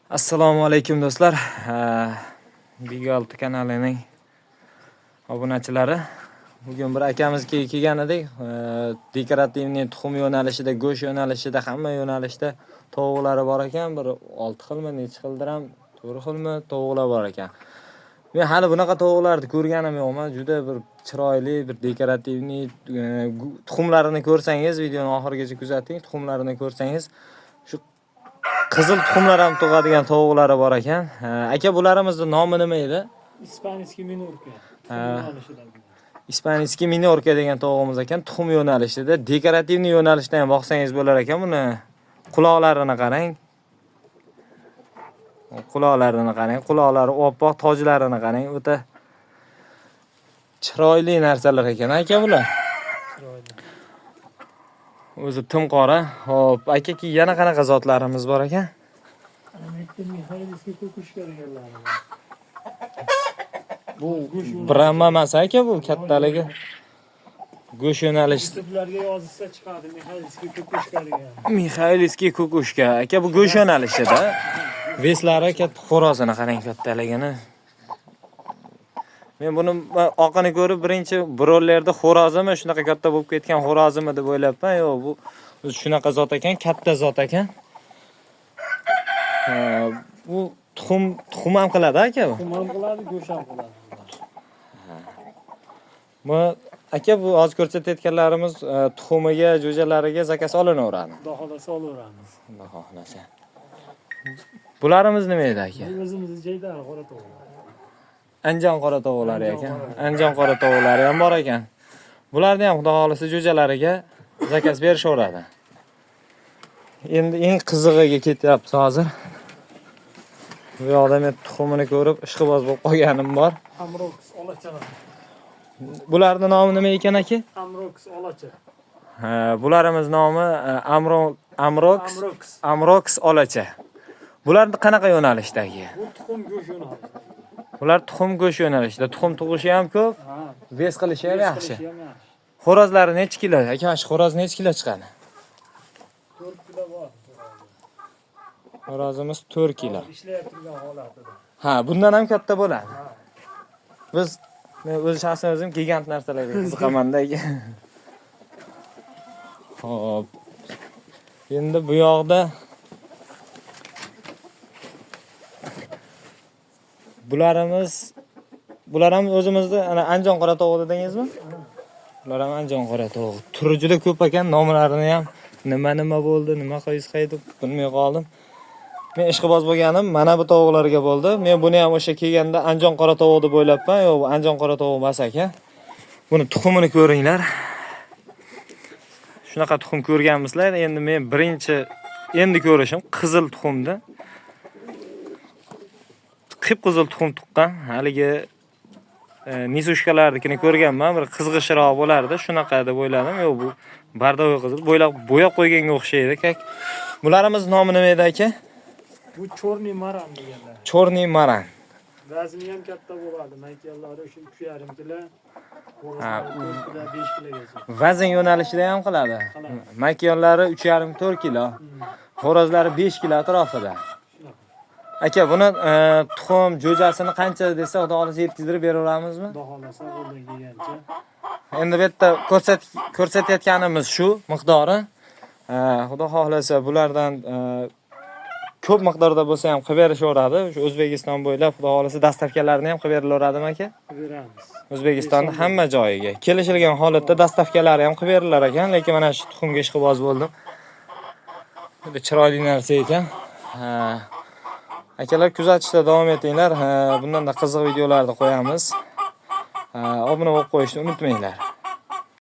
Assalomu alaykum do'stlar. Big 6 kanalining obunachilari. Bugun bir akamizga kelgan edik. Dekorativniy tuxum yo'nalishida, go'sht yo'nalishida, hamma yo'nalishda tovuqlari bor ekan. Bir 6 xilmi, necha xildir ham, 4 xilmi tovuqlar bor ekan. Men hali bunaqa tovuqlarni ko'rganim yo'qman. Juda bir chiroyli, bir dekorativniy tuxumlarini ko'rsangiz, videoni oxirigacha kuzating. Tuxumlarini ko'rsangiz, shu qizil tuxumlar ham tug'adigan tovuqlari bor ekan. Aka, bularimizni nomi nima edi? Ispanskiy minorka. Ispanskiy minorka degan tovuqimiz ekan. Tuxum yo'nalishida, dekorativniy yo'nalishda ham boqsangiz bo'lar ekan. Buni quloqlarini qarang. Quloqlarini qarang. Quloqlari oppoq, tojlarini qarang. O'ta chiroyli narsalar ekan aka bular. O'zi tim qora. Xo'p, aka, yana qanaqa zotlarimiz bor ekan? Bu Brahma emas aka, bu kattaligi. Go'sht yo'nalishi. Ularga yozilsa chiqadi Mixailskiy kukushka degan. Mixailskiy kukushka. Aka, bu go'sht yo'nalishida. Veslari katta xo'rozini qarang kattaligini. Men buni oqini ko'rib birinchi brollerda xo'rozimi, shunaqa katta bo'lib ketgan xo'rozimi deb o'ylabman. Yo'q, bu shunaqa zot ekan, katta zot ekan. Bu tuxum ham qiladi aka bu. Tuxum ham qiladi, go'sht ham qiladi. Bu aka, bu hozir ko'rsatayotganlarimiz tuxumiga, jo'jalariga zakaz olinaveradi. Xudo xolasa olaveramiz. Xudo xolasa. Bularimiz nima edi aka? Bu o'zimizni joyda qora tovuq. Anjon qora tovuqlari ekan. Anjon qora tovuqlari ham bor ekan. Bularni ham xudo xolasa jo'jalariga zakaz berishaveradi. Endi eng qizig'iga ketyapmiz hozir. Bu yoqda men tuxumini ko'rib ishqiboz bo'lib qolganim bor. Amrox olacha. Bularning nomi nima ekan aka? Amrox olacha. Bularimiz nomi Amrox olacha. Bularni qanaqa yo'nalishdagi? Bu tuxum go'sht yo'nalishi. Bular tuxum go'sht yo'nalishida. Tuxum tug'ishi ham ko'p, ves qilishi ham yaxshi. Yaxshi. Xo'rozlari necha kilo? Aka, shu xo'roz necha kilo chiqadi? 4 kilo bor. Xo'rozimiz 4 kilo. Ishlayib turgan holatida. Ha, bundan ham katta bo'ladi. Men o'z shaxsan o'zim gigant narsalarga qiziqaman-da aka. Xo'p. Endi bu yoqda bular ham o'zimizda ana Anjon qora tovuq dedingizmi? Bular ham Anjon qora tovuq. Turi juda ko'p ekan, nomlarini ham nima bo'ldi, nima qaydi bilmay qoldim. Men ishqiboz bo'lganim mana bu tovuqlarga bo'ldi. Men buni ham o'sha kelganda Anjon qora tovuq deb o'ylabman. Yo'q, bu Anjon qora tovuq emas ekan. Buni tuxumini ko'ringlar. Shunaqa tuxum ko'rganmisizlar. Endi men birinchi ko'rishim qizil tuxumda. Qip-qizil tuxum tuqqan. Haligi nisushkalarnikini ko'rganman, bir qizg'ishroq bo'lardi. Shunaqa deb o'yladim. Yo'q, bu bardovoy qizil, bo'yab qo'yganga o'xshaydi. Bularimiz nomi nima edi aka? Bu chorniy maran deganlar. Chorniy maran. Vazni ham katta bo'ladi. Maykallari o'sha 3,5 kilo. Ha, 5 kilogacha. Vazn yo'nalishida ham qiladi. Maykallari 3,5-4 kilo. Xo'rozlari 5 kilo atrofida. Aka, buni tuxum jo'jasini qancha desa, xudo xolasa yetkazib beraveramizmi? Xudo xolasa qo'ldan kelgancha. Endi bu yerda ko'rsatayotganimiz shu miqdori. Xudo xolasa bulardan ko'p miqdorda bo'lsa ham qilib berishaveradi. Shu O'zbekiston bo'ylab xudo xolasa dastavkalarni ham qilib berilaveradimi aka? Qilib beramiz. O'zbekistonning hamma joyiga kelishilgan holatda dastavkalari ham qilib berilar ekan, lekin mana shu tuxumga ishqiboz bo'ldim. Juda chiroyli narsa ekan. Akalar, kuzatishda davom etinglar. Bundan da qiziq videolarni qo'yamiz. Obuna bo'lib qo'yishni unutmanglar.